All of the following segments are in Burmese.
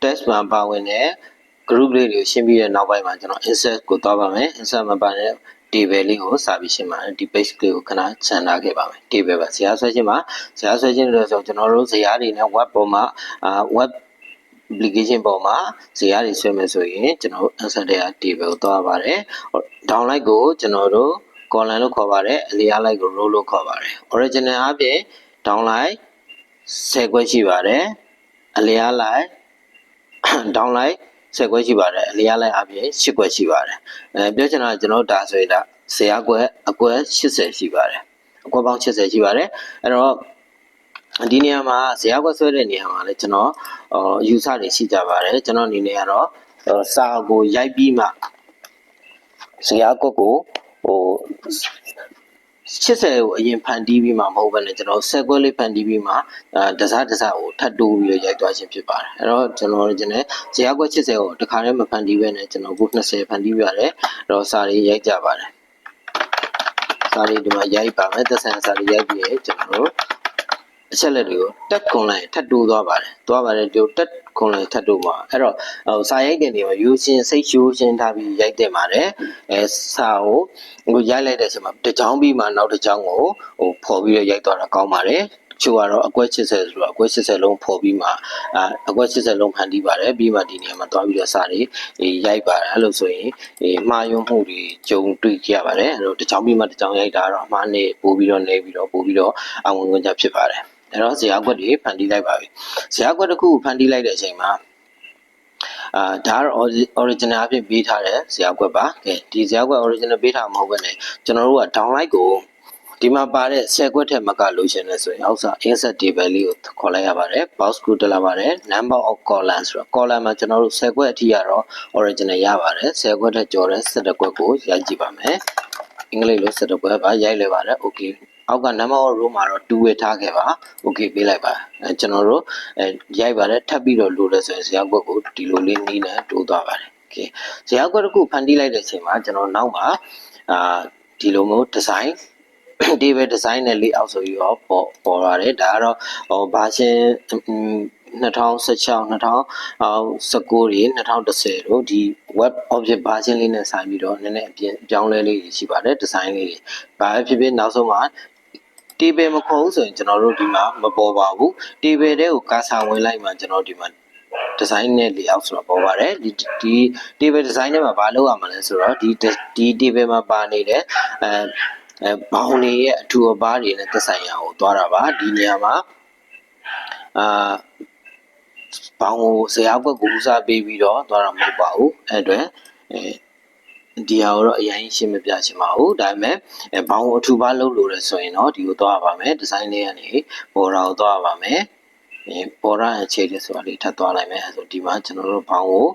test မှာပါဝင်တဲ့ group လေးတွေကိုရှင်းပြီးတဲ့နောက်ပိုင်းမှာကျွန်တော် insert ကိုသွားပါမယ် insert မှာပါတဲ့ table လေးကိုစာပြီးရှင်းပါတယ်ဒီ page လေးကိုခဏချန်ထားခဲ့ပါမယ် table ပါဇာတ်ဆွဲခြင်းမှာဇာတ်ဆွဲခြင်းလို့ဆိုကျွန်တော်တို့ဇာတ်တွေနဲ့ web ပေါ်မှာweb application ပေါ်မှာဇာတ်တွေဆွဲမယ်ဆိုရင်ကျွန်တော်တို့ insert တဲ့ table ကိုသွားပါတယ် download ကိုကျွန်တော်တို့ column လို့ခေါ်ပါတယ်အလျားလိုက်ကို row လို့ခေါ်ပါတယ် original အပြင် download 10 ခွက်ရှိပါတယ်အလျားလိုက် download 10 ခွက်ရှိပါတယ်အလျားလိုက်အပြင်10 ခွက်ရှိပါတယ်ပြောချင်တာကျွန်တော်တို့ဒါဆိုရင်ဒါဇာတ်ခွက်အကွက်80ရှိပါတယ်အကွက်ပေါင်း80ရှိပါတယ်အဲ့တော့ဒီနေရာမှာဇာတ်ခွက်ဆွဲတဲ့နေရာမှာလည်းကျွန်တော်user တွေရှိကြပါတယ်ကျွန်တော်အနေနဲ့ကတော့စာကိုရိုက်ပြီးမှဇာတ်ခွက်ကို80ကိုအရင်ဖန်တီးပြီးမှမဟုတ်ဘဲနဲ့ကျွန်တော်10ခွက်လေးဖန်တီးပြီးမှတစားကိုထပ်တိုးပြီးရိုက်သွားခြင်းဖြစ်ပါတယ်အဲ့တော့ကျွန်တော်ကျွန်တော်ဇာတ်ခွက်80ကိုတခါတည်းမဖန်တီးဘဲနဲ့ကျွန်တော်ခု20ဖန်တီးပြရတယ်အဲ့တော့စာလေးရိုက်ကြပါတယ်စာလေးဒီမှာရိုက်ပါမယ်သက်ဆိုင်စာလေးရိုက်ပြီးရင်ကျွန်တော်တို့အချက်လက်တွေကိုတက်ခွန်လိုက်ထပ်တိုးသွားပါတယ်ဒီတက်ခွန်လိုက်ထပ်တိုးမှာအဲ့တော့စာရိုက်တဲ့နေရာမှာရိုးရှင်းစိတ်ရှိုးရှင်းထားပြီးရိုက်တင်ပါတယ်စာကိုရိုက်လိုက်တဲ့အချိန်မှာတစ်ချောင်းပြီးမှနောက်တစ်ချောင်းကိုဖော်ပြီးတော့ရိုက်သွားတာကောင်းပါတယ်ချို့ကတော့အကွက်80ဆိုတော့အကွက်80လုံးဖော်ပြီးမှအကွက်80လုံးဖန်တီးပါတယ်ပြီးမှဒီနေရာမှာသွားပြီးတော့စာတွေရိုက်ပါတယ်အဲ့လိုဆိုရင်မှားယွင်းမှုတွေကြုံတွေ့ကြရပါတယ်အဲ့တော့တစ်ချောင်းပြီးမှတစ်ချောင်းရိုက်တာတော့အမှားနဲ့ပို့ပြီးတော့နေပြီးတော့ပို့ပြီးတော့အဝင်ဝင်ကြဖြစ်ပါတယ်အဲ့တော့ဇာတ်ခွက်တွေဖန်တီးလိုက်ပါပြီဇာတ်ခွက်တစ်ခုဖန်တီးလိုက်တဲ့အချိန်မှာဒါကတော့ original အဖြစ်ပေးထားတဲ့ဇာတ်ခွက်ပါကဲဒီဇာတ်ခွက် original ပေးထားမှာမဟုတ်ဘဲနဲ့ကျွန်တော်တို့က download ကိုဒီမှာပါတဲ့10ခွက်ထက်မကလို့ရှင်လဲဆိုရင်အောက်စာ insert table လေးကိုခေါ်လိုက်ရပါတယ် box ကိုတက်လာပါတယ် number of columns ဆိုတော့ column မှာကျွန်တော်တို့10ခွက်အထိကတော့ original ရပါတယ်10ခွက်ထက်ကျော်တဲ့17ခွက်ကိုရိုက်ကြည့်ပါမယ်အင်္ဂလိပ်လို17ခွက်ပါရိုက်လဲပါတယ် okay အောက်က number of row မှာတော့2ဝေထားခဲ့ပါ okay ပေးလိုက်ပါကျွန်တော်တို့ရိုက်ပါတယ်ထပ်ပြီးတော့လိုတယ်ဆိုရင်ဇာတ်ခွက်ကိုဒီလိုလေးနီးနဲ့တိုးသွားပါတယ် okay ဇာတ်ခွက်တစ်ခုဖန်တီးလိုက်တဲ့အချိန်မှာကျွန်တော်နောက်မှာဒီလိုမျိုး design table design နဲ့ layout ဆိုပြီးတော့ပေါ်လာတယ်ဒါကတော့version 2016 2019တွေ2010တို့ဒီ web object version လေးနဲ့ဆိုင်ပြီးတော့နည်းနည်းအပြင်ပြောင်းလဲလေးတွေရှိပါတယ် design လေးတွေဘာဖြစ်ဖြစ်နောက်ဆုံးမှာ table မခေါ်ဘူးဆိုရင်ကျွန်တော်တို့ဒီမှာမပေါ်ပါဘူး table တဲ့ကိုကာဆာဝင်လိုက်မှကျွန်တော်ဒီမှာ design နဲ့ layout ဆိုတော့ပေါ်ပါတယ်ဒီ table design ထဲမှာဘာလုပ်ရမှာလဲဆိုတော့ဒီ table မှာပါနေတဲ့ဘောင်တွေရဲ့အထူအပါးတွေနဲ့သက်ဆိုင်ရာကိုသွားတာပါဒီနေရာမှာဘောင်ကိုဇာတ်ခွက်ကိုဦးစားပေးပြီးတော့သွားတာမဟုတ်ပါဘူးအဲ့အတွက်ဒီဟာကိုတော့အရင်ရှင်းမပြချင်ပါဘူးဒါပေမဲ့ဘောင်ကိုအထူပါးလုပ်လို့ရဆိုရင်တော့ဒီကိုသွားပါမယ်ဒီဇိုင်းလေးကနေပေါ်တာကိုသွားပါမယ်ပေါ်တာအခြေလေးဆိုတာလေးထပ်သွားလိုက်မယ်ဆိုဒီမှာကျွန်တော်တို့ဘောင်ကို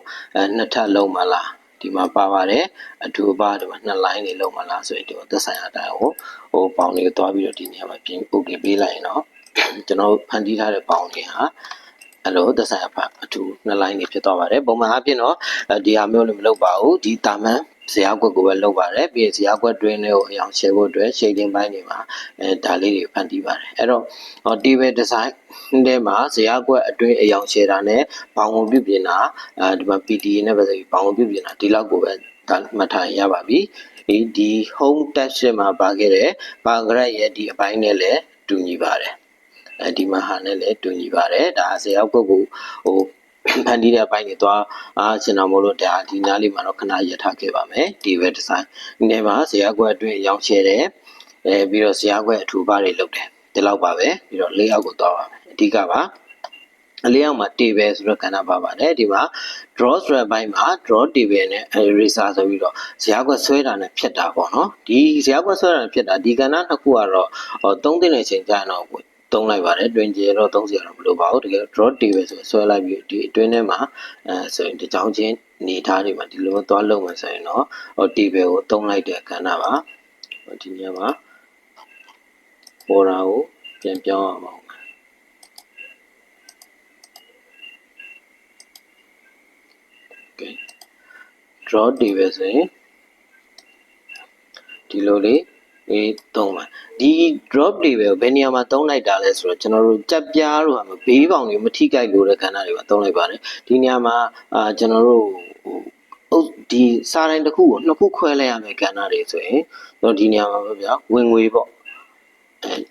နှစ်ထပ်လုံးမလားဒီမှာပါပါတယ်အထူပါဒီမှာ2 line တွေလုံးမလားဆိုရင်ဒီသက်ဆိုင်ရာအတိုင်းကိုပေါင်တွေကိုတွားပြီးတော့ဒီနေရာမှာပြင် okay ပေးလိုက်ရင်တော့ကျွန်တော်ဖန်တီးထားတဲ့ပေါင်တွေဟာအဲ့လိုသက်ဆိုင်ရာအထူ2 line တွေဖြစ်သွားပါတယ်ပုံမှန်အဖြစ်တော့ဒီဟာမျိုးလည်းမလုပ်ပါဘူးဒီတာမန်ဇာတ်ခွက်ကိုပဲလုပ်ပါတယ်ပြီးရင်ဇာတ်ခွက်တွင်းလေးကိုအအောင်ရှယ်ဖို့အတွက် shading ပိုင်းတွေမှာဒါလေးတွေဖန်တီးပါတယ်အဲ့တော့ table design ထဲမှာဇာတ်ခွက်အတွင်းအအောင်ရှယ်တာနဲ့ဘောင်ဝင်ပြုပြင်တာဒီမှာ PDA နဲ့ပဲဆိုပြီးဘောင်ဝင်ပြုပြင်တာဒီလောက်ကိုပဲဒါမှတ်ထားရပါပြီဒီ home tab မှာပါခဲ့တဲ့ paragraph ရဲ့ဒီအပိုင်းနဲ့လည်းတူညီပါတယ်ဒီမှာဟာနဲ့လည်းတူညီပါတယ်ဒါဇာတ်ခွက်ကိုဖန်တီးတဲ့အပိုင်းတွေသွားရှင်းအောင်မလို့ဒါဒီနားလေးမှာတော့ခဏရထားခဲ့ပါမယ် table design ဒီနေ့မှာဇာတ်ခွက်အတွင်းရောင်းချဲတယ်ပြီးတော့ဇာတ်ခွက်အထူပါတွေလုပ်တယ်ဒီလောက်ပါပဲပြီးတော့ layout ကိုသွားပါမယ်အဓိကပါlayout မှာ table ဆိုတော့ကဏ္ဍပါပါတယ်ဒီမှာ draw ဆိုတဲ့ဘိုင်းမှာ draw table နဲ့ eraser ဆိုပြီးတော့ဇာတ်ခွက်ဆွဲတာနဲ့ဖြတ်တာပေါ့နော်ဒီဇာတ်ခွက်ဆွဲတာနဲ့ဖြတ်တာဒီကဏ္ဍနှစ်ခုကတော့သုံးသိတဲ့အချိန်ကြာတော့သုံးလိုက်ပါတယ်တွင်ကျတော့သုံးစီရတော့မလိုပါဘူးတကယ် draw table ဆိုဆွဲလိုက်ပြီးဒီအတွင်းထဲမှာဆိုရင်ဒီကြောင်းချင်းနေထားတွေမှာဒီလိုသွားလုံးမယ်ဆိုရင်တော့ table ကိုသုံးလိုက်တဲ့ကဏ္ဍပါဒီနေရာမှာပေါ်တာကိုပြန်ပြောင်းအောင်draw table ဆိုရင်ဒီလိုလေး သုံးပါဒီ drop တွေပဲဘယ်နေရာမှာသုံးလိုက်တာလဲဆိုတော့ကျွန်တော်တို့ကြက်ပြားတို့ဟာဘေးပေါင်တွေမထိကြိုက်လို့တဲ့ခန္ဓာတွေမှာသုံးလိုက်ပါတယ်ဒီနေရာမှာကျွန်တော်တို့ဒီစာတိုင်းတစ်ခုကိုနှစ်ခုခွဲလိုက်ရမယ်ခန္ဓာတွေဆိုရင်တော့ဒီနေရာမှာပဲဗျာဝင်ငွေပေါ့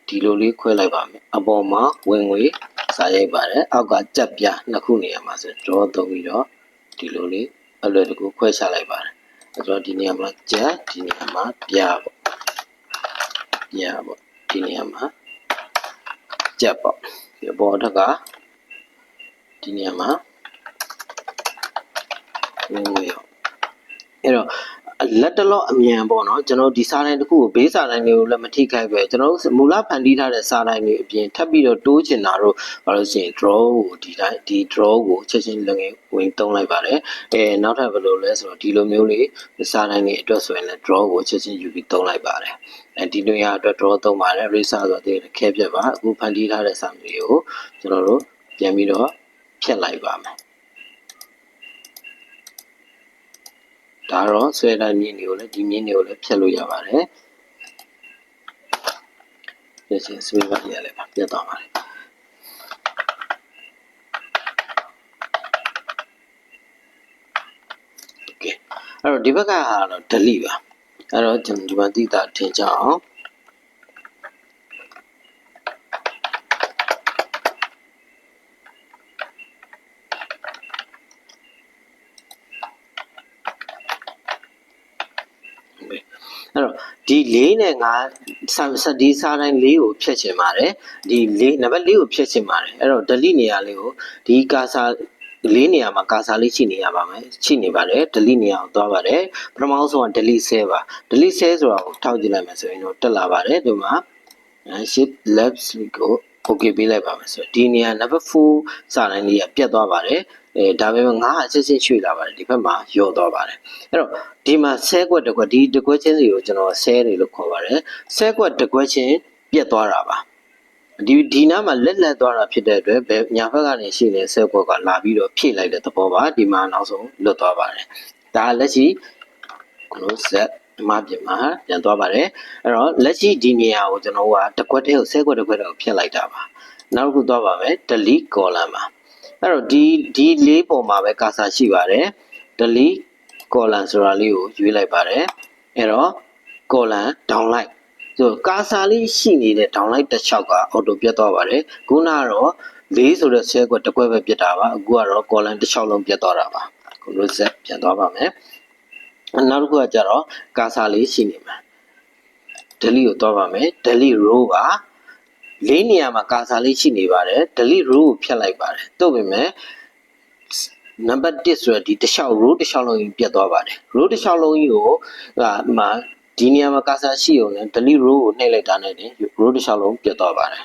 ဒီလိုလေးခွဲလိုက်ပါမယ်အပေါ်မှာဝင်ငွေစာရိုက်ပါတယ်အောက်ကကြက်ပြားနှစ်ခုနေရာမှာဆို draw သုံးပြီးတော့ဒီလိုလေးအလွယ်တကူခွဲချလိုက်ပါတယ်အဲ့တော့ဒီနေရာမှာကြက်ဒီနေရာမှာပြားပေါ့ပြားပေါ့ဒီနေရာမှာကြက်ပေါ့ဒီပေါ်ထက်ကဒီနေရာမှာဝင်ငွေရောအဲ့တော့လက်တလော့အမြန်ပေါ့နော်ကျွန်တော်ဒီစာတိုင်းတစ်ခုကိုဘေးစာတိုင်းတွေကိုလည်းမထိခိုက်ပဲကျွန်တော်မူလဖန်တီးထားတဲ့စာတိုင်းတွေအပြင်ထပ်ပြီးတော့တိုးချင်တာတော့ဘာလို့ဆိုရင် draw ကိုဒီတိုင်းဒီ draw ကိုချက်ချင်းလည်းဝင်သုံးလိုက်ပါတယ်နောက်ထပ်ဘယ်လိုလဲဆိုတော့ဒီလိုမျိုးလေးစာတိုင်းတွေအတွက်ဆိုရင်လည်း draw ကိုချက်ချင်းယူပြီးသုံးလိုက်ပါတယ်ဒီလိုရအတွက် draw သုံးပါတယ် eraser ဆိုတော့ခဲပြတ်ပါအခုဖန်တီးထားတဲ့စာမျိုးတွေကိုကျွန်တော်တို့ပြန်ပြီးတော့ဖြတ်လိုက်ပါမယ်ဒါတော့ဆွဲတိုင်းမြင်းတွေကိုလည်းဒီမြင်းတွေကိုလည်းဖြတ်လို့ရပါတယ်ပြည့်စင်ဆွဲပါရလဲပါပြတ်သွားပါတယ်โอเคအဲ့တော့ဒီဘက်ကကတော့ delete ပါအဲ့တော့ကျွန်တော်ဒီမှာသိတာထင်ကြအောင်အဲ့တော့ဒီ4နဲ့5ဒီစားတိုင်း4ကိုဖြတ်ချင်ပါတယ်ဒီ4နံပါတ်4ကိုဖြတ်ချင်ပါတယ်အဲ့တော့ delete နေရာလေးကိုဒီကာဆာ4နေရာမှာကာဆာလေးရှိနေရပါမယ်ရှိနေပါတယ် delete နေရာကိုသွားပါတယ်ပထမဆုံးက delete cell ပါ delete cell ဆိုတာကိုထောက်ကြည့်လိုက်မယ်ဆိုရင်တော့တက်လာပါတယ်ဒီမှာ shift left click ကို okay ပေးလိုက်ပါမယ်ဆိုတော့ဒီနေရာ number 4စာတိုင်းလေးကပြတ်သွားပါတယ်ဒါပေမဲ့9အစစ်စစ်ရွှေ့လာပါတယ်ဒီဘက်မှာယော့သွားပါတယ်အဲ့တော့ဒီမှာဆဲကွက်တစ်ကွက်ဒီတစ်ကွက်ချင်းစီကိုကျွန်တော်ဆဲတွေလို့ခေါ်ပါတယ်ဆဲကွက်တစ်ကွက်ချင်းပြတ်သွားတာပါဒီနားမှာလက်သွားတာဖြစ်တဲ့အတွက်ဘယ်ညာဘက်ကနေရှိနေဆဲကွက်ကလာပြီးတော့ဖြည့်လိုက်တဲ့သဘောပါဒီမှာနောက်ဆုံးလွတ်သွားပါတယ်ဒါလက်ရှိ close set ဒီမှာပြင်မှာပြန်သွားပါတယ်အဲ့တော့လက်ရှိဒီနေရာကိုကျွန်တော်ကတစ်ခွက်တည်းကိုဆဲခွက်တစ်ခွက်တည်းကိုဖြတ်လိုက်တာပါနောက်တစ်ခုသွားပါမယ် delete column ပါအဲ့တော့ဒီလေးပုံမှာပဲကာဆာရှိပါတယ် delete column ဆိုတာလေးကိုရွေးလိုက်ပါတယ်အဲ့တော့ column downlight ဆိုကာဆာလေးရှိနေတဲ့ downlight တစ်ချောက်က auto ပြတ်သွားပါတယ်ခုနကတော့4ဆိုတဲ့ဆဲခွက်တစ်ခွက်ပဲပြတ်တာပါအခုကတော့ column တစ်ချောက်လုံးပြတ်သွားတာပါ close set ပြန်သွားပါမယ်နောက်တစ်ခုကကြတော့ကာဆာလေးရှိနေမှာ delete ကိုသွားပါမယ် delete row ပါ4နေရာမှာကာဆာလေးရှိနေပါတယ် delete row ကိုဖြတ်လိုက်ပါတယ်သို့ပေမဲ့ number 1ဆိုတဲ့ဒီတစ်လျှောက် row တစ်လျှောက်လုံးကြီးပြတ်သွားပါတယ် row တစ်လျှောက်လုံးကြီးကိုဒီနေရာမှာကာဆာရှိုံနဲ့ delete row ကိုနှိပ်လိုက်တာနဲ့ row တစ်လျှောက်လုံးပြတ်သွားပါတယ်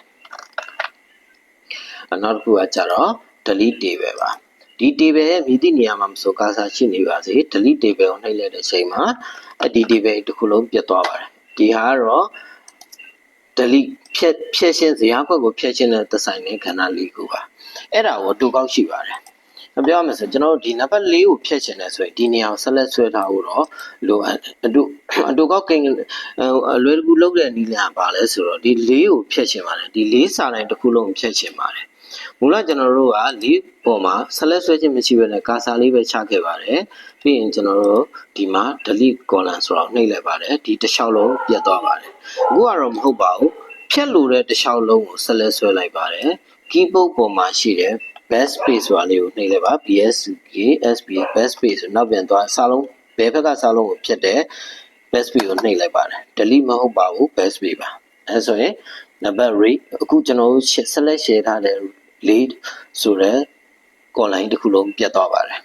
နောက်တစ်ခုကကြတော့ delete table ပါဒီ table ရဲ့မြည်သည့်နေရာမှာမဆိုကာဆာရှိနေပါစေ delete table ကိုနှိပ်လိုက်တဲ့အချိန်မှာဒီ table တစ်ခုလုံးပြတ်သွားပါတယ်ဒီဟာကတော့ delete ဖြည့်ရှင်းဇယားခွက်ကိုဖြည့်ရှင်းတဲ့သက်ဆိုင်တဲ့ခန္ဓာလေးခုပါအဲ့ဒါကိုတူကောက်ရှိပါတယ်ပြောရမယ်ဆိုကျွန်တော်တို့ဒီနံပါတ်4ကိုဖြည့်ချင်တယ်ဆိုရင်ဒီနေရာကိုဆက်လက်ဆွဲထားဖို့တော့လိုအပ်အတူကောက်ကိန်းအလွယ်တကူလုပ်တဲ့နည်းလမ်းပါလဲဆိုတော့ဒီ4ကိုဖြည့်ချင်ပါတယ်ဒီ4စာတိုင်းတစ်ခုလုံးဖြည့်ချင်ပါတယ်မူလကျွန်တော်တို့က4ပေါ်မှာဆက်လက်ဆွဲခြင်းမရှိဘဲနဲ့ကာဆာလေးပဲချခဲ့ပါတယ်ပြီးရင်ကျွန်တော်တို့ဒီမှာ delete column ဆိုတော့နှိပ်လိုက်ပါတယ်ဒီတစ်လျှောက်လုံးပြတ်သွားပါတယ်အခုကတော့မဟုတ်ပါဘူးဖြတ်လို့တဲ့တစ်လျှောက်လုံးကိုဆက်လက်ဆွဲလိုက်ပါတယ် keyboard ပေါ်မှာရှိတဲ့ best space ဆိုတာလေးကိုနှိပ်လိုက်ပါ bsp best space ဆိုနောက်ပြန်သွားစာလုံးဘယ်ဘက်ကစာလုံးကိုဖြတ်တဲ့ best space ကိုနှိပ်လိုက်ပါတယ် delete မဟုတ်ပါဘူး best space ပါအဲဆိုရင် number rate အခုကျွန်တော်တို့ select share ထားတဲ့ lead ဆိုတဲ့ column တစ်ခုလုံးပြတ်သွားပါတယ်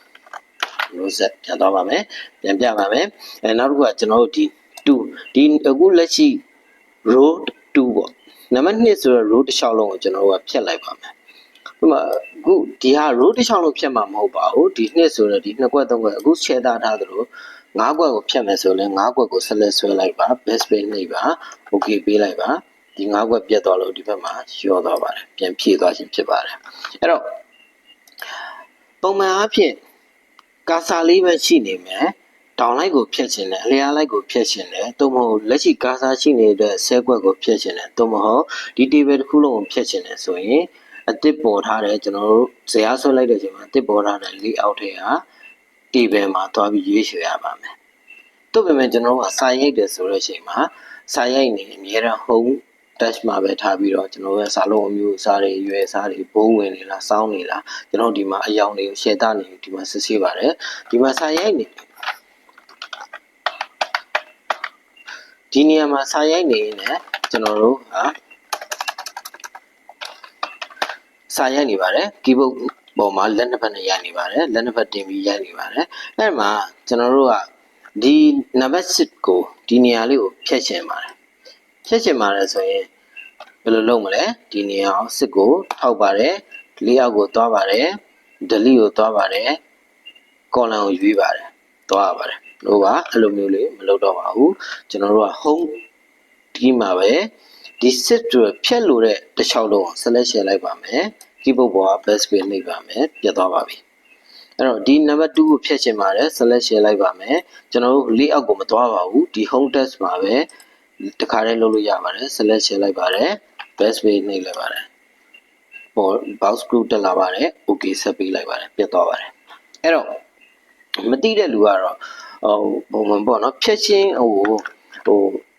row set ပြန်သွားပါမယ်ပြန်ပြပါမယ်နောက်တစ်ခုကကျွန်တော်တို့ဒီ2ဒီအခုလက်ရှိ row 2ပေါ့နံပါတ်2ဆိုတော့ row တစ်လျှောက်လုံးကိုကျွန်တော်တို့ကဖြတ်လိုက်ပါမယ်ဒီမှာအခုဒီဟာ row တစ်လျှောက်လုံးဖြတ်မှာမဟုတ်ပါဘူးဒီ2ဆိုတော့ဒီ2ခွက်3ခွက်အခု share ထားသလို5ခွက်ကိုဖြတ်မယ်ဆိုရင်5ခွက်ကိုဆက်လက်ဆွဲလိုက်ပါ best space နှိပ်ပါ okay ပေးလိုက်ပါဒီ5ခွက်ပြတ်သွားလို့ဒီဘက်မှာရောသွားပါတယ်ပြန်ဖြည့်သွားခြင်းဖြစ်ပါတယ်အဲ့တော့ပုံမှန်အားဖြင့်ကာဆာလေးပဲရှိနေမယ် တောင်လိုက်ကိုဖြတ်ခြင်းနဲ့အလျားလိုက်ကိုဖြတ်ခြင်းနဲ့သို့မဟုတ်လက်ရှိကားစားရှိနေတဲ့ဆဲကွက်ကိုဖြတ်ခြင်းနဲ့သို့မဟုတ်ဒီ table တစ်ခုလုံးကိုဖြတ်ခြင်းနဲ့ဆိုရင်အသစ်ပေါ်ထားတဲ့ကျွန်တော်တို့ဇယားဆွဲလိုက်တဲ့အချိန်မှာအသစ်ပေါ်ထားတဲ့ layout ထဲက table မှာသွားပြီးရွေးချယ်ရပါမယ်။သို့ပေမဲ့ကျွန်တော်တို့ကစာရိုက်တယ်ဆိုတဲ့အချိန်မှာစာရိုက်နေအများအား home dash မှာပဲထားပြီးတော့ကျွန်တော်ရဲ့စာလုံးအမျိုးအစားတွေရွယ်စားတွေဘိုးဝင်နေလားစောင်းနေလားကျွန်တော်ဒီမှာအယောင်တွေကို share တာနေဒီမှာစစ်ဆေးပါတယ်ဒီမှာစာရိုက်နေဒီနေရာမှာစာရိုက်နေရင်လည်းကျွန်တော်တို့စာရိုက်နေပါတယ် keyboard ပေါ်မှာလက်နှစ်ဖက်နဲ့ရိုက်နေပါတယ်လက်နှစ်ဖက်တင်ပြီးရိုက်နေပါတယ်အဲ့မှာကျွန်တော်တို့ကဒီနံပါတ်6ကိုဒီနေရာလေးကိုဖြတ်ချင်ပါတယ်ဖြတ်ချင်ပါတယ်ဆိုရင်ဘယ်လိုလုပ်မလဲဒီနေရာကို6ကိုထောက်ပါတယ်layoutကိုသွားပါတယ် delete ကိုသွားပါတယ် column ကိုရွေးပါတယ်သွားရပါတယ်လို့ပါအဲ့လိုမျိုးလေးမလုပ်တော့ပါဘူးကျွန်တော်တို့က home ဒီမှာပဲဒီ set တွေဖြတ်လို့တဲ့တစ်ချောင်းလုံးကို select ရှယ်လိုက်ပါမယ် keyboard ပေါ်က back space နှိပ်ပါမယ်ပြတ်သွားပါပြီအဲ့တော့ဒီ number 2ကိုဖြတ်ချင်ပါတယ် select ရှယ်လိုက်ပါမယ်ကျွန်တော်တို့ layout ကိုမသွားပါဘူးဒီ home text မှာပဲတခါတည်းလုပ်လို့ရပါတယ် select ရှယ်လိုက်ပါတယ် back space နှိပ်လိုက်ပါတယ်ပေါ် box group တက်လာပါတယ် okay ဆက်ပေးလိုက်ပါတယ်ပြတ်သွားပါတယ်အဲ့တော့မသိတဲ့လူကတော့ပုံမှန်ပေါ့နော်ဖြတ်ချင်း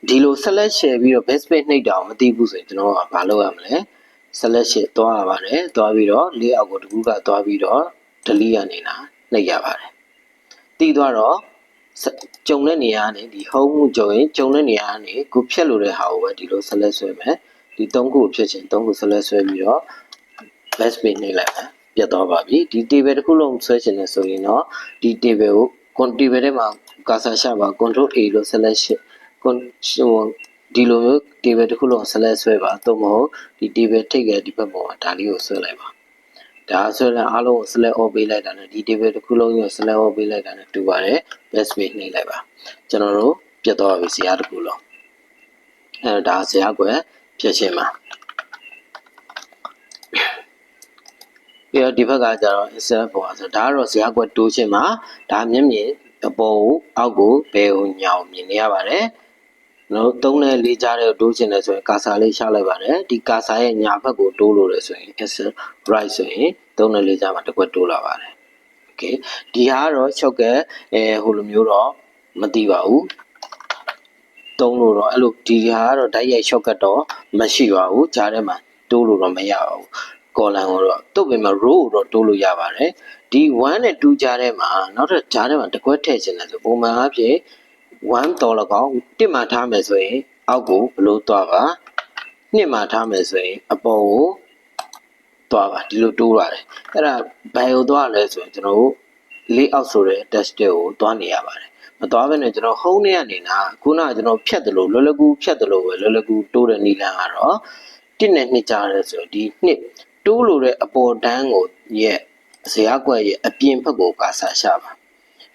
ဒီလို select ရှယ်ပြီးတော့ back space နှိပ်တာမသိဘူးဆိုရင်ကျွန်တော်ကဘာလုပ်ရမလဲ select ရှယ်သွားရပါတယ်သွားပြီးတော့ layout ကိုတကူကသွားပြီးတော့ delete ရနေတာနှိပ်ရပါတယ်တည်သွားတော့ကြုံတဲ့နေရာကနေဒီ home ကိုကြုံရင်ကြုံတဲ့နေရာကနေကိုဖြတ်လို့တဲ့ဟာကိုပဲဒီလို select ဆွဲမယ်ဒီ3ခုကိုဖြတ်ချင်3ခု select ဆွဲပြီးတော့ back space နှိပ်လိုက်မယ်ပြတ်သွားပါပြီဒီ table တစ်ခုလုံးဆွဲချင်တယ်ဆိုရင်တော့ဒီ table ကို table ထဲမှာ cursor ရှာပါ control A လို့ select ဒီလိုမျိုး table တစ်ခုလုံး select ဆွဲပါသို့မဟုတ်ဒီ table ထိပ်ကဒီဘက်ပေါ်မှာဒါလေးကိုဆွဲလိုက်ပါဒါဆိုရင်အားလုံးကို select all ပေးလိုက်တာနဲ့ဒီ table တစ်ခုလုံးကို select all ပေးလိုက်တာနဲ့တူပါတယ် back space နှိပ်လိုက်ပါကျွန်တော်တို့ပြတ်သွားပြီဇာတ်တစ်ခုလုံးအဲ့ဒါဇာတ်ကွယ်ဖြတ်ချင်းပါပြီးတော့ဒီဘက်ကကျတော့ insert ပေါ်ဆိုဒါကတော့ဇာတ်ကွက်တိုးချင်းမှာဒါမျက်မြင်အပေါ်ကိုအောက်ကိုဘယ်ကိုညောင်မြင်နေရပါတယ်နော်3နဲ့4ကြားတဲ့တိုးချင်းလဲဆိုရင်ကာဆာလေးရှောက်လိုက်ပါတယ်ဒီကာဆာရဲ့ညာဘက်ကိုတိုးလို့လဲဆိုရင် insert right ဆိုရင်3နဲ့4ကြားမှာတစ်ခွက်တိုးလာပါတယ် okay ဒီဟာကတော့ချုပ်ကဟိုလိုမျိုးတော့မသိပါဘူးသုံးလို့တော့အဲ့လိုဒီဟာကတော့ဓာတ်ရိုက် shortcut တော့မရှိပါဘူးကြားထဲမှာတိုးလို့တော့မရပါဘူး column ကိုတော့တုတ်ပေမဲ့ row ကိုတော့တိုးလို့ရပါတယ်ဒီ1နဲ့2ကြားထဲမှာနောက်ထပ်ကြားထဲမှာတစ်ခွက်ထည့်ချင်တယ်ဆိုပုံမှန်အားဖြင့်1တော်၎င်း1မှာထားမယ်ဆိုရင်အောက်ကိုဘလို့သွားပါ2မှာထားမယ်ဆိုရင်အပေါ်ကိုသွားပါဒီလိုတိုးရတယ်အဲ့ဒါဘယ်ကိုသွားလဲဆိုရင်ကျွန်တော်တို့ layout ဆိုတဲ့ text တွေကိုသွားနေရပါတယ်မသွားဘဲနဲ့ကျွန်တော် home နဲ့ကနေနာခုနကကျွန်တော်ဖြတ်တယ်လို့လောလောကူဖြတ်တယ်လို့ပဲလောလောကူတိုးတဲ့နီလန်ကတော့1နဲ့2ကြားရဲဆိုဒီ2တိုးလို့တဲ့အပေါ်တန်းကိုရဲ့ဇယားကွက်ရဲ့အပြင်ဘက်ကိုကာဆာရှာပါ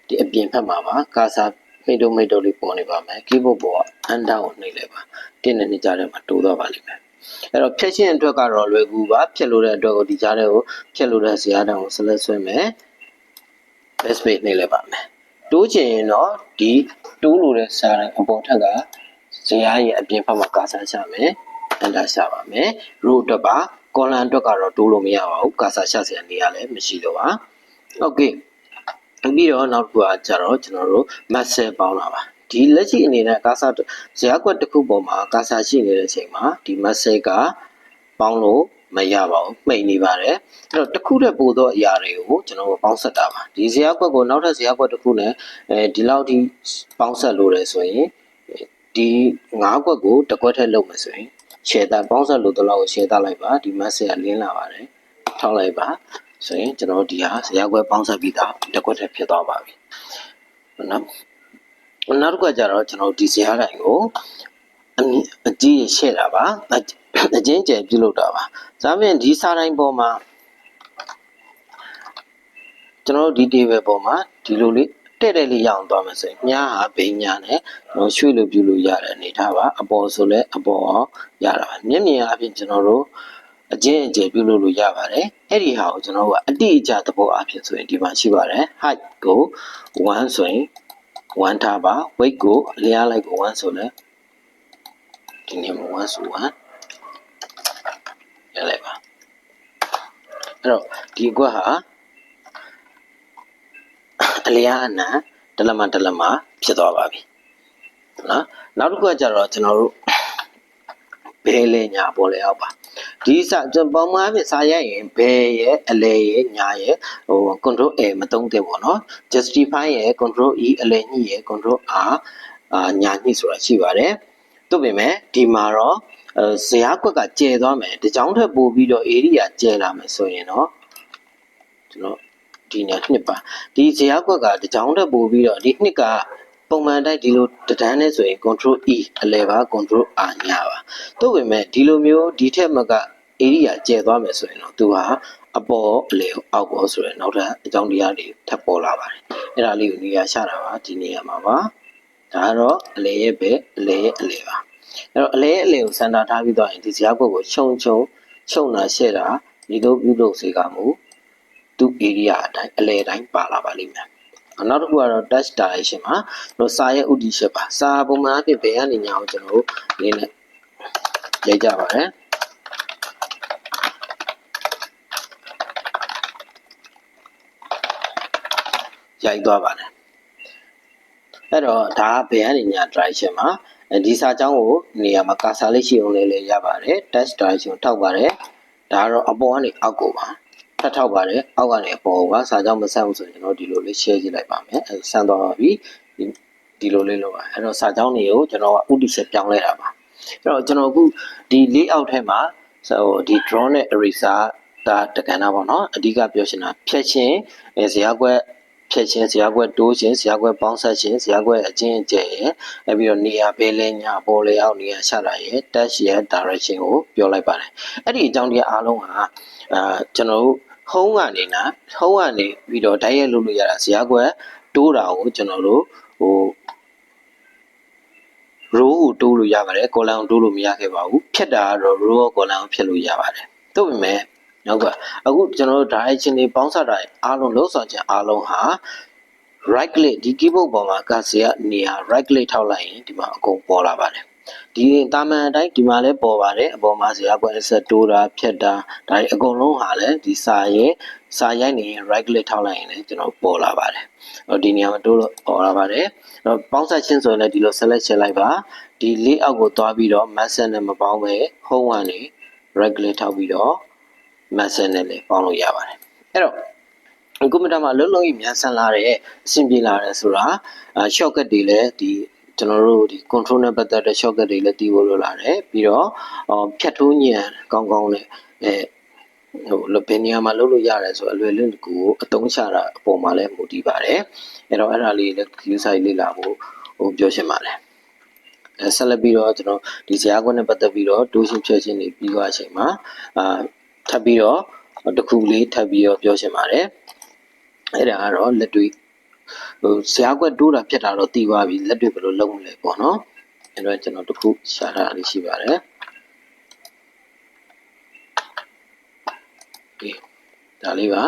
ဒီအပြင်ဘက်မှာပါကာဆာမိတ်တို့လေးပေါ်နေပါမယ် keyboard ပေါ်ကအန်ဒါကိုနှိပ်လိုက်ပါ1နဲ့2ကြားထဲမှာတိုးသွားပါလိမ့်မယ်အဲ့တော့ဖြတ်ချင်းအတွက်ကတော့လွယ်ကူပါဖြတ်လို့တဲ့အတွက်ကိုဒီကြားထဲကိုဖြတ်လို့တဲ့ဇယားတန်းကို select ဆွဲမယ် back space နှိပ်လိုက်ပါမယ်တိုးချင်ရင်တော့ဒီတိုးလို့တဲ့စာတိုင်းအပေါ်ထက်ကဇယားရဲ့အပြင်ဘက်မှာကာဆာရှာမယ်အန်ဒါရှာပါမယ် row အတွက်ပါ column အတွက်ကတော့တိုးလို့မရပါဘူးကာဆာရှာစရာနေရာလည်းမရှိတော့ပါ okay ပြီးတော့နောက်တစ်ခုကကျတော့ကျွန်တော်တို့ muscle ပေါင်းတာပါဒီလက်ရှိအနေနဲ့ကာဆာဇယားကွက်တစ်ခုပေါ်မှာကာဆာရှိနေတဲ့အချိန်မှာဒီ muscle ကပေါင်းလို့မရပါဘူးမှိတ်နေပါတယ်အဲ့တော့တစ်ခုတည်းပို့သောအရာတွေကိုကျွန်တော်တို့ပေါင်းဆက်တာပါဒီဇယားကွက်ကိုနောက်ထပ်ဇယားကွက်တစ်ခုနဲ့ဒီလောက်ထိပေါင်းဆက်လို့ရဆိုရင်ဒီ9ကွက်ကိုတစ်ကွက်ထည့်လုပ်မယ်ဆိုရင် share တာပေါင်းဆက်လို့တော့လောက် share တာလိုက်ပါဒီ message ကလင်းလာပါတယ်ထောက်လိုက်ပါဆိုရင်ကျွန်တော်ဒီဟာဇယားကွက်ပေါင်းဆက်ပြီးသားတစ်ကွက်ထည့်ဖြစ်သွားပါပြီနောက်တစ်ခုကျတော့ကျွန်တော်ဒီဇယားတိုင်းကိုအကြီးရရှဲ့တာပါအချင်းကျယ်ပြုလုပ်တာပါဒါပြင်ဒီစာတိုင်းပေါ်မှာကျွန်တော်ဒီ table ပေါ်မှာဒီလိုလေးတဲ့တဲ့လေးရအောင်သွားမယ်ဆိုရင်ညာဟာဘိညာနဲ့ကျွန်တော်ရွှေ့လို့ပြုလို့ရတဲ့အနေထားပါအပေါ်ဆိုလဲအပေါ်အောင်ရတာပါမျက်မြင်အပြင်ကျွန်တော်တို့အချင်းအကျယ်ပြုလုပ်လို့ရပါတယ်အဲ့ဒီဟာကိုကျွန်တော်ကအတိအကျသဘောအဖြစ်ဆိုရင်ဒီမှာရှိပါတယ် height ကို1ဆိုရင် 1ထားပါ weight ကိုအလျားလိုက်ကို1ဆိုလဲဒီနေ့မှာ1ဆို1ရလိုက်ပါအဲ့တော့ဒီအကွက်ဟာအလျားအနံတလက်မဖြစ်သွားပါပြီနော်နောက်တစ်ခုကကျတော့ကျွန်တော်တို့ဘဲလဲညာပေါ်လဲအောင်ပါဒီကျွန်တော်ပုံမှန်အဖြစ်စာရိုက်ရင်ဘဲရဲ့အလဲရဲ့ညာရဲ့control A မသုံးသင့်ပေါ့နော် justify ရဲ့ control E အလဲညှိရဲ့ control R ညာညှိဆိုတာရှိပါတယ်သို့ပေမဲ့ဒီမှာတော့ဇယားကွက်ကကျဲသွားမယ်တကြောင်ထက်ပိုပြီးတော့ area ကျဲလာမယ်ဆိုရင်တော့ကျွန်တော်ဒီနဲ့နှစ်ပါဒီဇယားကွက်ကတကြောင်ထက်ပိုပြီးတော့ဒီနှစ်ကပုံမှန်တိုင်းဒီလိုတဒန်းနဲ့ဆိုရင် control E အလဲပါ control R ညာပါသို့ပေမဲ့ဒီလိုမျိုးဒီထက်မက area ကျဲသွားမယ်ဆိုရင်တော့သူဟာအပေါ်အလဲအောက်ပေါ်ဆိုရင်နောက်ထပ်အကြောင်းတရားတွေထပ်ပေါ်လာပါတယ်အဲ့ဒါလေးကိုနေရာချတာပါဒီနေရာမှာပါဒါကတော့အလဲရဲ့ပဲအလဲရဲ့အလဲပါအဲ့တော့အလဲအလဲကိုစင်တာထားပြီးတော့ရင်ဒီဇယားကွက်ကိုခြုံတာရှဲ့တာဒီလိုပြုလုပ်စေကမူသူ area အတိုင်းအလဲတိုင်းပါလာပါလိမ့်မယ်နောက်တစ်ခုကတော့ touch direction မှာတို့စာရဲ့ဥတီချက်ပါစာပုံမှန်အဖြစ်ဘယ်ကနေညာကိုကျွန်တော်တို့လေးနဲ့ရိုက်ကြပါတယ်ရိုက်သွားပါတယ်အဲ့တော့ဒါဘယ်ကနေညာ direction မှာဒီစာကြောင်းကိုနေရာမှာကာစာလေးရှိအောင်လေးရပါတယ် touch direction ထောက်ပါတယ်ဒါကတော့အပေါ်ကနေအောက်ကိုပါထပ်ထောက်ပါတယ်အောက်ကနေအပေါ်ပါစာကြောင်းမဆက်ဘူးဆိုရင်ကျွန်တော်ဒီလိုလေး share ကြည့်လိုက်ပါမယ်အဲဆန်းသွားပါပြီဒီလိုလေးလုပ်ပါအဲ့တော့စာကြောင်းတွေကိုကျွန်တော်ကဥတီချက်ပြောင်းလဲတာပါအဲ့တော့ကျွန်တော်အခုဒီ layout ထဲမှာဒီ draw နဲ့ eraser ဒါတကဏ္ဍပေါ့နော်အဓိကပြောချင်တာဖြတ်ချင်းဇယားကွက်ဖြတ်ချင်းဇယားကွက်တိုးချင်းဇယားကွက်ပေါင်းဆက်ချင်းဇယားကွက်အချင်းအကျယ်ရယ်ပြီးတော့နေရာဘဲလဲညာပေါ်လဲအောက်နေရာချတာရယ် touch ရယ် direction ကိုပြောလိုက်ပါတယ်အဲ့ဒီအကြောင်းတရားအားလုံးဟာကျွန်တော်တို့home ကနေပြီးတော့ direct လုပ်လို့ရတာဇယားကွက်တိုးတာကိုကျွန်တော်တို့row ကိုတိုးလို့ရပါတယ် column ကိုတိုးလို့မရခဲ့ပါဘူးဖြတ်တာကတော့ row ကို column ကိုဖြတ်လို့ရပါတယ်သို့ပေမဲ့နောက်ကအခုကျွန်တော်တို့ direction တွေပေါင်းစပ်တာအားလုံးလုံးဆောင်ခြင်းအားလုံးဟာ right click ဒီ keyboard ပေါ်မှာကစီကနေရာ right click ထောက်လိုက်ရင်ဒီမှာအကုန်ပေါ်လာပါတယ်ဒီတာမန်အတိုင်းဒီမှာလည်းပေါ်ပါတယ်အပေါ်မှာဇယားကွက်အဆက်တိုးတာဖြတ်တာဒါတွေအကုန်လုံးဟာလည်းဒီစာရိုက်နေရင် right click ထောက်လိုက်ရင်လည်းကျွန်တော်ပေါ်လာပါတယ်ဒီနေရာမှာတိုးလို့ပေါ်လာပါတယ်ပေါင်းစပ်ခြင်းဆိုရင်လည်းဒီလို select ချက်လိုက်ပါဒီ layout ကိုသွားပြီးတော့ master နဲ့မပေါင်းပဲ home ကနေ right click ထောက်ပြီးတော့ master နဲ့လည်းပေါင်းလို့ရပါတယ်အဲ့တော့ကွန်ပျူတာမှာလုံးလုံးကြီးမြန်ဆန်လာတဲ့အဆင်ပြေလာတယ်ဆိုတာ shortcut တွေလည်းဒီကျွန်တော်တို့ဒီ control နဲ့ပတ်သက်တဲ့ shortcut တွေလည်းတည်ဖို့လိုလာတယ်ပြီးတော့ဖြတ်ထိုးညံကောင်းနဲ့ဘယ်နေရာမှာလုပ်လို့ရတယ်ဆိုအလွယ်လွယ်ကိုအသုံးချတာအပေါ်မှာလည်းမူတည်ပါတယ်အဲ့တော့အဲ့ဒါလေးလည်း user လေ့လာဖို့ပြောချင်ပါတယ်ဆက်လက်ပြီးတော့ကျွန်တော်ဒီဇယားကွက်နဲ့ပတ်သက်ပြီးတော့တိုးရှင်းဖြည့်ခြင်းတွေပြီးသွားအချိန်မှာထပ်ပြီးတော့တစ်ခုလေးထပ်ပြီးတော့ပြောချင်ပါတယ်အဲ့ဒါကတော့လက်တွေ့ဇယားကွက်တိုးတာဖြတ်တာတော့တည်သွားပြီလက်တွေ့ဘယ်လိုလုပ်မလဲပေါ့နော်အဲ့တော့ကျွန်တော်တစ်ခုရှာထားတာလေးရှိပါတယ်ဒါလေးပါ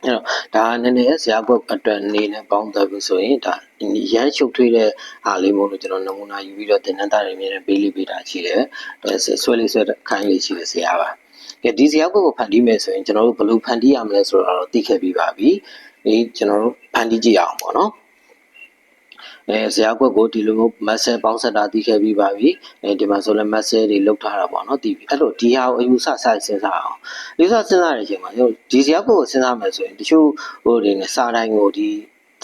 အဲ့တော့ဒါနည်းနည်းဇယားကွက်အတွက်နေနဲ့ပေါင်းသက်ပြီးဆိုရင်ဒါရမ်းရှုပ်ထွေးတဲ့အားလေးမို့လို့ကျွန်တော်နမူနာယူပြီးတော့သင်တန်းသားတွေမြင်ပေးလိပေးတာရှိတယ်ဆွဲလေးဆွဲခိုင်းလေးရှိတယ်ဇယားပါဒီဇယားကွက်ကိုဖန်တီးမယ်ဆိုရင်ကျွန်တော်တို့ဘယ်လိုဖန်တီးရမလဲဆိုတာတော့သိခဲ့ပြီးပါပြီကျွန်တော်တို့ဖန်တီးကြည့်အောင်ပေါ့နော်ဇယားကွက်ကိုဒီလိုမျိုး muscle ပေါင်းစပ်တာသိခဲ့ပြီးပါပြီဒီမှာဆိုလဲ muscle တွေလောက်ထားတာပေါ့နော်သိပြီအဲ့လိုဒီဟာကိုအယူဆစိုက်စဉ်းစားအောင်အယူဆစဉ်းစားတဲ့အချိန်မှာဒီဇယားကွက်ကိုစဉ်းစားမယ်ဆိုရင်တချို့တွေနဲ့စာတိုင်းကိုဒီ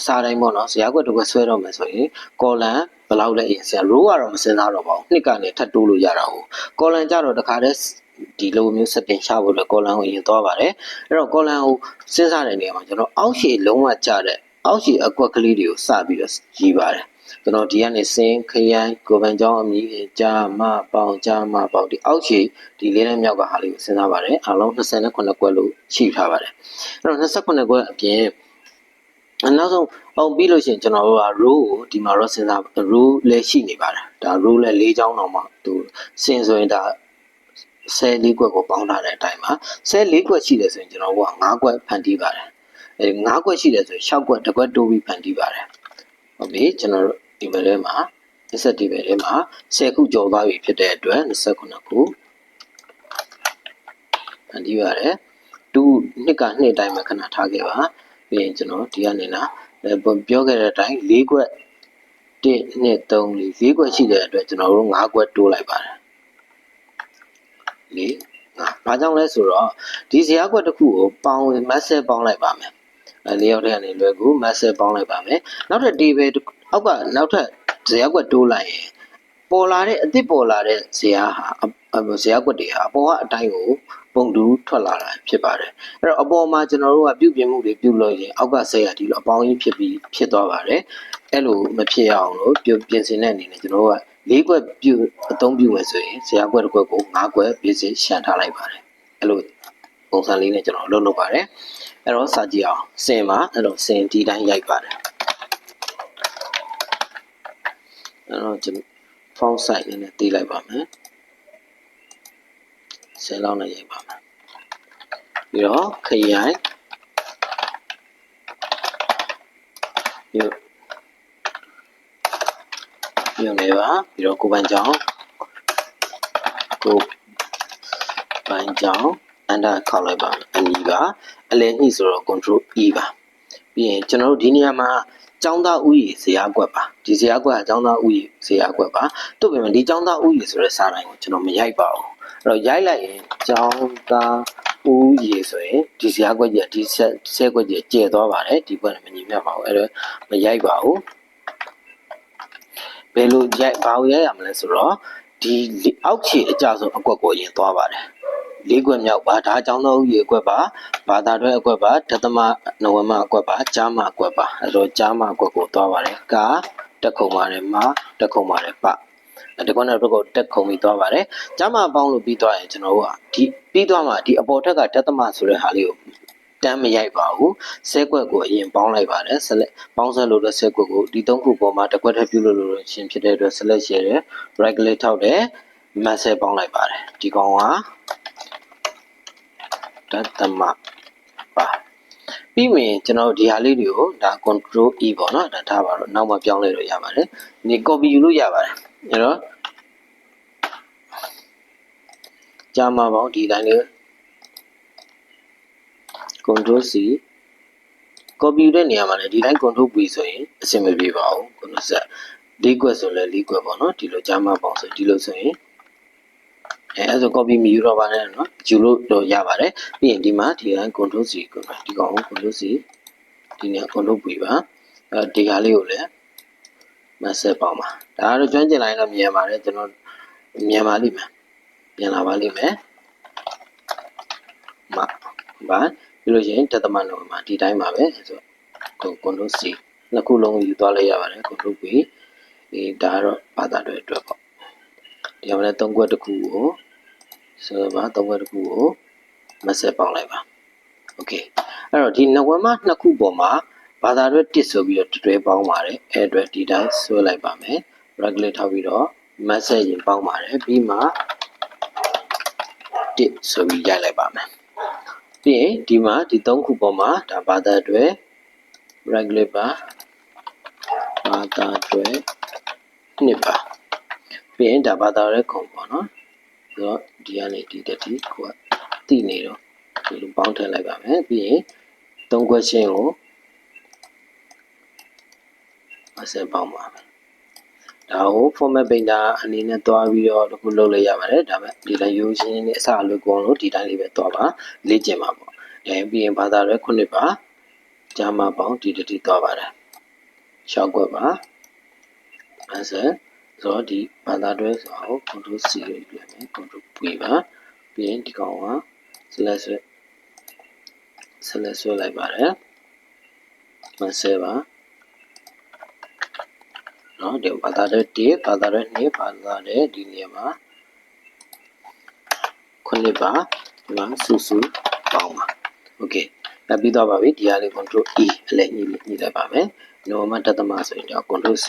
စာတိုင်းပေါ့နော်ဇယားကွက်တစ်ခွက်ဆွဲတော့မယ်ဆိုရင် column ဘယ်လောက်လဲအရင်စဉ်း row ကတော့မစဉ်းစားတော့ပါဘူးနှစ်ကနေထပ်တိုးလို့ရတာဟုတ် column ကြတော့တခါတည်းဒီလိုမျိုး setting ချဖို့အတွက် column ကိုရင်သွားပါတယ်အဲ့တော့ column ကိုစဉ်းစားတဲ့နေရာမှာကျွန်တော်အောက်ရှည်လုံးဝကျတဲ့အောက်ရှည်အကွက်ကလေးတွေကိုစပြီးတော့ရေးပါတယ်ကျွန်တော်ဒီကနေစင်းခရိုင်ကိုဗန်ကျောင်းအမည်ကြာမပေါင်ကြာမပေါင်ဒီအောက်ရှည်ဒီလေးနဲ့မြောက်ကဟာလေးကိုစဉ်းစားပါတယ်အားလုံး28ကွက်လို့ရှိထားပါတယ်အဲ့တော့28ကွက်အပြင်နောက်ဆုံးအောင်ပြီးလို့ရှိရင်ကျွန်တော်တို့က row ကိုဒီမှာတော့စဉ်းစား row လည်းရှိနေပါတယ်ဒါ row လည်း၄ချောင်းတော့မှသူစင်ဆိုရင်ဒါ14ကွက်ကိုပေါင်းထားတဲ့အတိုင်းမှာ14ကွက်ရှိတယ်ဆိုရင်ကျွန်တော်တို့က5ကွက်ဖန်တီးပါတယ် 9 ကွက်ရှိတယ်ဆို6 ကွက်တစ်ကွက်တိုးပြီးဖန်တီးပါတယ်ဟုတ်ပြီကျွန်တော်တို့ဒီဘက်ထဲမှာ20ဒီဘက်ထဲမှာ10ခုကျော်သွားပြီဖြစ်တဲ့အတွက်29ခုဖန်တီးရတယ်2နှစ်က2အတိုင်းမှာခဏထားခဲ့ပါပြီးရင်ကျွန်တော်ဒီကနေလာပြောခဲ့တဲ့အတိုင်း4 ကွက်1 2 3 4 ကွက်ရှိတဲ့အတွက်ကျွန်တော်တို့5 ကွက်တိုးလိုက်ပါတယ်4 5ဘာကြောင့်လဲဆိုတော့ဒီဇယားကွက်တစ်ခုကိုပေါင်းမတ်ဆဲပေါင်းလိုက်ပါမယ်၄ယောက်တည်းကနေလွယ်ကူမတ်ဆဲပေါင်းလိုက်ပါမယ်နောက်ထပ် table အောက်ကနောက်ထပ်ဇယားကွက်တိုးလိုက်ရင်ပေါ်လာတဲ့အသစ်ပေါ်လာတဲ့ဇယားဟာဇယားကွက်တွေဟာအပေါ်ကအတိုင်းကိုပုံတူထွက်လာတာဖြစ်ပါတယ်အဲ့တော့အပေါ်မှာကျွန်တော်တို့ကပြုပြင်မှုတွေပြုလုပ်ရင်အောက်ကဇယားဒီလိုအပေါင်းကြီးဖြစ်သွားပါတယ်အဲ့လိုမဖြစ်အောင်လို့ပြင်ဆင်တဲ့အနေနဲ့ကျွန်တော်တို့က4 ကွက်အသုံးပြုမယ်ဆိုရင်ဇယားကွက်တစ်ကွက်ကို5 ကွက်ပြည့်စုံရှန်ထားလိုက်ပါတယ်အဲ့လိုပုံစံလေးနဲ့ကျွန်တော်လုပ်ပါတယ်အဲ့တော့စာကြည့်အောင်စင်ပါအဲ့တော့စင်ဒီတိုင်းရိုက်ပါတယ်အဲ့တော့ကျွန်တော် font size နဲ့တီးလိုက်ပါမယ်10လောက်နဲ့ရိုက်ပါမယ်ပြီးတော့ခရိုင်ပြုနေပါပြီးတော့ကိုပန်းချောင်းအန်ဒါခေါက်လိုက်ပါအနီးပါအလဲညှိဆိုတော့ control E ပါပြီးရင်ကျွန်တော်တို့ဒီနေရာမှာကျောင်းသားဥယျာဉ်ဇယားကွက်ပါဒီဇယားကွက်ကကျောင်းသားဥယျာဉ်ဇယားကွက်ပါတို့ပြင်ဒီကျောင်းသားဥယျာဉ်ဆိုတဲ့စာတိုင်းကိုကျွန်တော်မရိုက်ပါဘူးအဲ့တော့ရိုက်လိုက်ရင်ကျောင်းသားဥယျာဉ်ဆိုရင်ဒီဇယားကွက်ကြီးဒီဆဲကွက်ကြီးကျဲသွားပါတယ်ဒီကွက်နဲ့မညီမျှပါဘူးအဲ့တော့မရိုက်ပါဘူးဘယ်လိုဘာကိုရိုက်ရမလဲဆိုတော့ဒီအောက်ခြေအကျဆုံးအကွက်ကိုရင်သွားပါတယ်၄ ကွက်မြောက်ပါဒါကျောင်းသားဥယျာဉ်အကွက်ပါဘာသာတွဲအကွက်ပါဒသမနဝမအကွက်ပါကြားမအကွက်ပါအဲ့တော့ကြားမအကွက်ကိုသွားပါတယ်ကာတက်ခုံပါတယ်မတက်ခုံပါတယ်ပဒီကွက်နဲ့ဘက်ကိုတက်ခုံပြီးသွားပါတယ်ကြားမပေါင်းလို့ပြီးသွားရင်ကျွန်တော်တို့ကဒီပြီးသွားမှဒီအပေါ်ထက်ကဒသမဆိုတဲ့ဟာလေးကိုတန်းမရိုက်ပါဘူးဆဲကွက်ကိုအရင်ပေါင်းလိုက်ပါတယ်ဆက်လက်ပေါင်းဆက်လို့တဲ့ဆဲကွက်ကိုဒီ3ခုပေါ်မှာတစ်ကွက်ထပ်ပြုလို့လို့ရှင်ဖြစ်တဲ့အတွက် select ရတဲ့ right click ထောက်တယ်မတ်ဆဲပေါင်းလိုက်ပါတယ်ဒီကောင်ကဒသမပါပြီးရင်ကျွန်တော်ဒီဟာလေးတွေကိုဒါ control E ပေါ့နော်ဒါထားပါတော့နောက်မှပြောင်းလဲလို့ရပါတယ်ဒီ copy ယူလို့ရပါတယ်အဲ့တော့ကြာမှာပေါ့ဒီတိုင်းလေး control C copy တဲ့နေရာမှာလည်းဒီတိုင်း control V ဆိုရင်အဆင်မပြေပါဘူး control Z ၄ ကွက်ဆိုလဲ၄ ကွက်ပေါ့နော်ဒီလိုကြာမှာပေါ့ဆိုဒီလိုဆိုရင်အဲ့ဆို copy မယူတော့ပါနဲ့နော်ယူလို့တော့ရပါတယ်ပြီးရင်ဒီမှာဒီတိုင်း control C ဒီကောင်ကို control C ဒီနေရာ control V ပါဒီဟာလေးကိုလည်းမဆက်ပေါင်းပါဒါကတော့ကျွမ်းကျင်လိုက်တော့မြင်ပါတယ်ကျွန်တော်မြင်ပါလိမ့်မယ်ပြန်လာပါလိမ့်မယ်ပါပြီးလို့ရှိရင်တသမလုံးမှာဒီတိုင်းပါပဲဆိုတော့ control C နှစ်ခုလုံးယူသွားလိုက်ရပါတယ် control V ဒါကတော့ဘာသာတွေအတွက်ပေါ့ဒီမှာလည်း3 ကွက်တစ်ခုကိုဆိုတော့3 ကွက်တစ်ခုကိုမဆက်ပေါင်းလိုက်ပါโอเคအဲ့တော့ဒီနဝမ2ခုပေါ်မှာဘာသာတွေတစ်ဆိုပြီးတော့တွဲပေါင်းပါတယ်အဲ့အတွက်ဒီတိုင်းဆွဲလိုက်ပါမယ် regulate ထောက်ပြီးတော့မဆက်ရင်ပေါင်းပါတယ်ပြီးမှတစ်ဆိုပြီးရိုက်လိုက်ပါမယ်ပြီးရင်ဒီမှာဒီ3ခုပေါ်မှာဒါဘာသာတွေ regulate ပါဘာသာတွေနှစ်ပါပြီးရင်ဒါဘာသာရဲခုံပေါ့နော်ဆိုတော့ဒီကနေဒီတက်ဒီကိုကတိနေတော့ဒီလိုပေါင်းထည့်လိုက်ပါမယ်ပြီးရင်3 question ကိုအစပေါင်းပါမယ်ဒါကို format painter အနေနဲ့တွားပြီးတော့အခုလုပ်လိုက်ရပါတယ်ဒါပေမဲ့ဒီတိုင်းရိုးရှင်းနဲ့အစအလွတ်ကုန်လို့ဒီတိုင်းလေးပဲတွားပါလေ့ကျင့်ပါပေါ့ပြီးရင်ဘာသာရဲ9ပါဂျာမပေါင်းဒီတိတွားပါတယ်6 ကွက်ပါအဲဆိုတော့ဒီဘာသာတွဲဆိုအောင် control C ကိုယူလိုက်မယ် control V ပါပြီးရင်ဒီကောင်က select ဆွဲလိုက်ပါတယ်မဆဲပါနော်ဒီဘာသာတွဲ1ဘာသာတွဲ2ဘာသာတွဲဒီနေရာမှာ9ပါဒီမှာစုပေါင်းပါโอเคပြီးတော့ပါပြီဒီဟာလေး control E အလဲညှိလိုက်ပါမယ်နော်မတသမဆိုရင်တော့ control C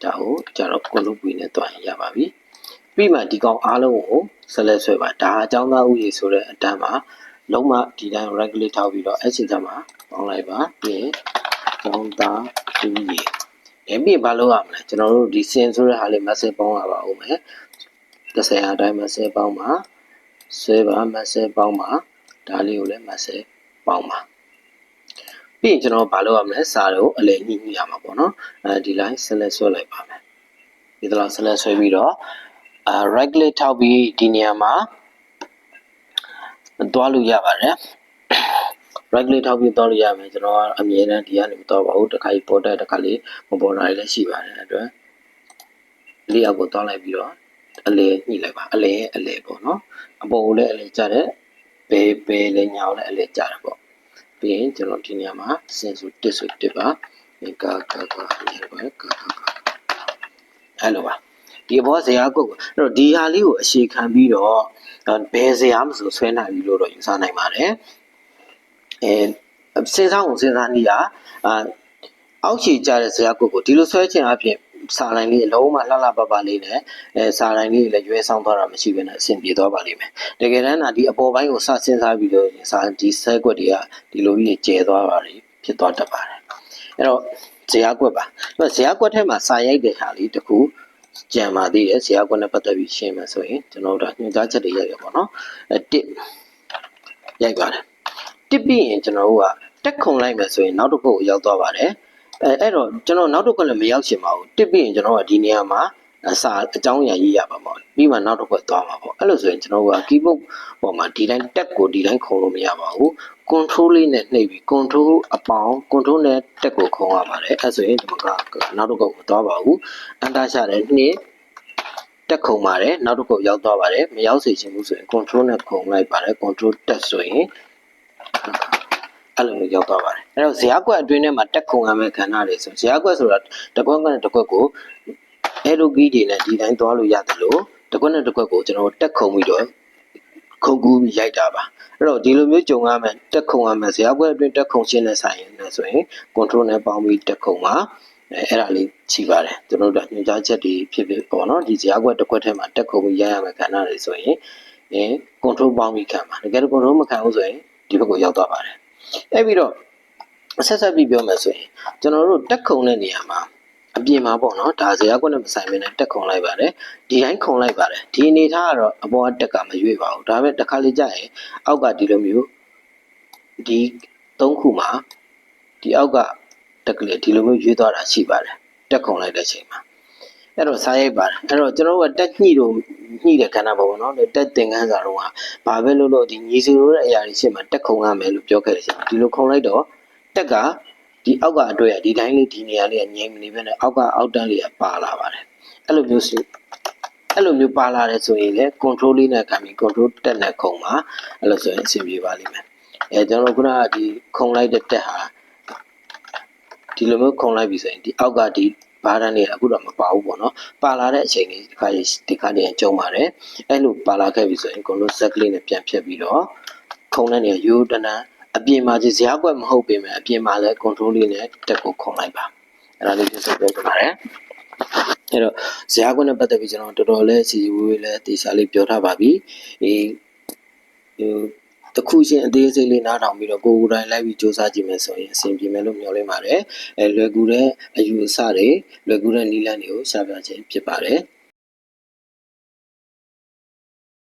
ဒါကိုကျတော့ control V နဲ့တွားရင်ရပါပြီပြီးမှဒီကောင်အားလုံးကိုဆက်လက်ဆွဲပါဒါအကြောင်းသားဥယျာဉ်ဆိုတဲ့အတန်းမှာ လုံးဝဒီတိုင်း regulate ထောက်ပြီးတော့အဲ့ချိန်ကျမှပေါင်းလိုက်ပါပြီးရင်ကျောင်းသားသူကြီးပြီးဘာလုပ်ရမလဲကျွန်တော်တို့ဒီ sin ဆိုတဲ့ဟာလေး message ပေါင်းရပါဦးမယ်30အတိုင်း message ပေါင်းပါဆွဲပါ message ပေါင်းပါဒါလေးကိုလည်း message ပေါင်းပါပြီးရင်ကျွန်တော်ဘာလုပ်ရမလဲစာတွေကိုအလည်ညှိညှိရမှာပေါ့နော်ဒီ line select ဆွဲလိုက်ပါမယ်ဒီတော့ select ဆွဲပြီးတော့ right click ထောက်ပြီးဒီနေရာမှာသွားလို့ရပါတယ် right click ထောက်ပြီးသွားလို့ရမယ်ကျွန်တော်ကအမြဲတမ်းဒီကနေမသွားပါဘူးတစ်ခါကြီးပေါ်တက်တစ်ခါလေးမပေါ်တာလည်းရှိပါတယ်အတွက်လေးအောက်ကိုသွားလိုက်ပြီးတော့အလဲညှိလိုက်ပါအလဲပေါ့နော်အပေါ်ကိုလည်းအလဲကြတဲ့ဘယ်လည်းညာကိုလည်းအလဲကြတာပေါ့ပြီးရင်ကျွန်တော်ဒီနေရာမှာစင်ဆိုတစ်ဆိုတစ်ပါကာအဲ့လိုပါဒီဘောဇရာကုတ်အဲ့တော့ဒီဟာလေးကိုအရှိခံပြီးတော့ဘယ်ဇရာမဆိုဆွဲနိုင်ပြီလို့တော့ယူဆနိုင်ပါတယ်စဉ်းစားနေရအောက်ခြေကျတဲ့ဇရာကုတ်ကိုဒီလိုဆွဲခြင်းအပြင်စာလိုင်းလေးအလုံးမလှလှပပလေးနဲ့စာလိုင်းလေးလည်းရွေးဆောင်သွားတာမရှိဘဲနဲ့အဆင်ပြေသွားပါလိမ့်မယ်တကယ်တမ်းဒီအပေါ်ပိုင်းကိုစစဉ်းစားပြီးတော့စာဒီဆဲကွက်တွေကဒီလိုကြီးကျဲသွားပါလိမ့်ဖြစ်သွားတတ်ပါတယ်အဲ့တော့ဇရာကွက်ပါဇရာကွက်ထဲမှာစာရိုက်တဲ့ဟာလေးတခုကြံပါသေးတယ်ဇရာကွက်နဲ့ပတ်သက်ပြီးရှင်းမယ်ဆိုရင်ကျွန်တော်တို့ညွှန်ကြားချက်တွေရိုက်ရပါတော့တစ်ရိုက်ပါတယ်တစ်ပြီးရင်ကျွန်တော်တို့ကတက်ခုံလိုက်မယ်ဆိုရင်နောက်တစ်ခုကိုရောက်သွားပါတယ်အဲ့တော့ကျွန်တော်နောက်တစ်ခုလည်းမရောက်ချင်ပါဘူးတစ်ပြီးရင်ကျွန်တော်ကဒီနေရာမှာစာအကြောင်းအရာရေးရပါပေါ့ပြီးမှနောက်တစ်ခုသွားမှာပေါ့အဲ့လိုဆိုရင်ကျွန်တော်က keyboard ပေါ်မှာဒီတိုင်းတက်ကိုဒီတိုင်းခုံလို့မရပါဘူး control လေးနဲ့နှိပ်ပြီး control အပေါင်း control နဲ့တက်ကိုခုံရပါတယ်အဲ့ဆိုရင်ဒီမှာကနောက်တစ်ခုမသွားပါဘူး enter ချတယ်နှစ်တက်ခုံပါတယ်နောက်တစ်ခုရောက်သွားပါတယ်မရောက်စေချင်ဘူးဆိုရင် control နဲ့ခုံလိုက်ပါတယ် control တက်ဆိုရင်အဲ့လိုမျိုးရောက်သွားပါတယ်အဲ့တော့ဇရာကွက်အတွင်းထဲမှာတက်ခုံရမယ့်ခန္ဓာတွေဆိုဇရာကွက်ဆိုတာတစ်ကွက်နဲ့တစ်ကွက်ကိုarrow key တွေနဲ့ဒီတိုင်းသွားလို့ရတယ်လို့တစ်ကွက်နဲ့တစ်ကွက်ကိုကျွန်တော်တက်ခုံပြီးတော့ခုံကူးပြီးရိုက်တာပါအဲ့တော့ဒီလိုမျိုးကြုံရမယ်တက်ခုံရမယ်ဇရာကွက်အတွင်းတက်ခုံရှင်းတဲ့ဆိုင်ရင်လည်းဆိုရင် control နဲ့ပေါင်းပြီးတက်ခုံပါအဲ့ဒါလေးချိပါတယ်ကျွန်တော်တို့ညွှန်ကြားချက်တွေဖြစ်ပေါ့နော်ဒီဇရာကွက်တစ်ကွက်ထဲမှာတက်ခုံပြီးရိုက်ရမယ်ခန္ဓာတွေဆိုရင်control ပေါင်းပြီးခံပါတကယ်လို့ control မခံဘူးဆိုရင်ဒီဘက်ကိုရောက်သွားပါတယ်အဲ့ပြီးတော့ဆက်ပြီးပြောမယ်ဆိုရင်ကျွန်တော်တို့တက်ခုံတဲ့နေရာမှာအပြင်မှာပေါ့နော်ဒါဇရာကွက်နဲ့မဆိုင်ဘဲနဲ့တက်ခုံလိုက်ပါတယ်ဒီတိုင်းခုံလိုက်ပါတယ်ဒီအနေထားကတော့အပေါ်ကတက်ကမရွေ့ပါဘူးဒါပေမဲ့တစ်ခါလေကြာရင်အောက်ကဒီလိုမျိုးဒီ၃ခုမှာဒီအောက်ကတက်ကလေးဒီလိုမျိုးရွေ့သွားတာရှိပါတယ်တက်ခုံလိုက်တဲ့ချိန်မှာအဲ့တော့စားရိုက်ပါတယ်အဲ့တော့ကျွန်တော်တို့ကတက်ညှိတဲ့ခန္ဓာပေါ့နော်တက်သင်ခန်းစာတော့ဘာပဲလို့ဒီညီစုလို့တဲ့အရာတွေရှင်းမှာတက်ခုံရမယ်လို့ပြောခဲ့တယ်ရှင်ဒီလိုခုံလိုက်တော့တက်ကဒီအောက်ကအတွေ့အဒီတိုင်းလေးဒီနေရာလေးကငြိမ်မနေဘဲနဲ့အောက်တန်းလေးကပါလာပါတယ်အဲ့လိုမျိုးပါလာတယ်ဆိုရင်လေ control လေးနဲ့ခံပြီး control တက်နဲ့ခုံပါအဲ့လိုဆိုရင်အဆင်ပြေပါလိမ့်မယ်ကျွန်တော်ခုနကဒီခုံလိုက်တဲ့တက်ဟာဒီလိုမျိုးခုံလိုက်ပြီဆိုရင်ဒီအောက်ကဒီဘာတန်းလေးအခုတော့မပါဘူးပေါ့နော်ပါလာတဲ့အချိန်လေးဒီခါလေးကျုံပါတယ်အဲ့လိုပါလာခဲ့ပြီဆိုရင် control z လေးနဲ့ပြန်ဖြတ်ပြီးတော့ခုံတဲ့နေရာရိုးတန်းအပြင်မှာဇရာကွက်မဟုတ်ပေမဲ့အပြင်မှာလည်း control လေးနဲ့တက်ကိုခုံလိုက်ပါအဲ့ဒါလေးပြဆက်ပြောပြပါတယ်အဲ့တော့ဇရာကွက်နဲ့ပတ်သက်ပြီးကျွန်တော်တော်တော်လေးစီဝေးလေးတေချာလေးပြောထားပါပြီတခုချင်းအသေးစိတ်လေးနားထောင်ပြီးတော့ကိုယ်တိုင်လိုက်ပြီးစူးစမ်းကြည့်မယ်ဆိုရင်အဆင်ပြေမယ်လို့မျှော်လင့်ပါတယ်လွယ်ကူတဲ့အယူအဆတွေလွယ်ကူတဲ့နည်းလမ်းတွေကိုရှာပြခြင်းဖြစ်ပါတယ်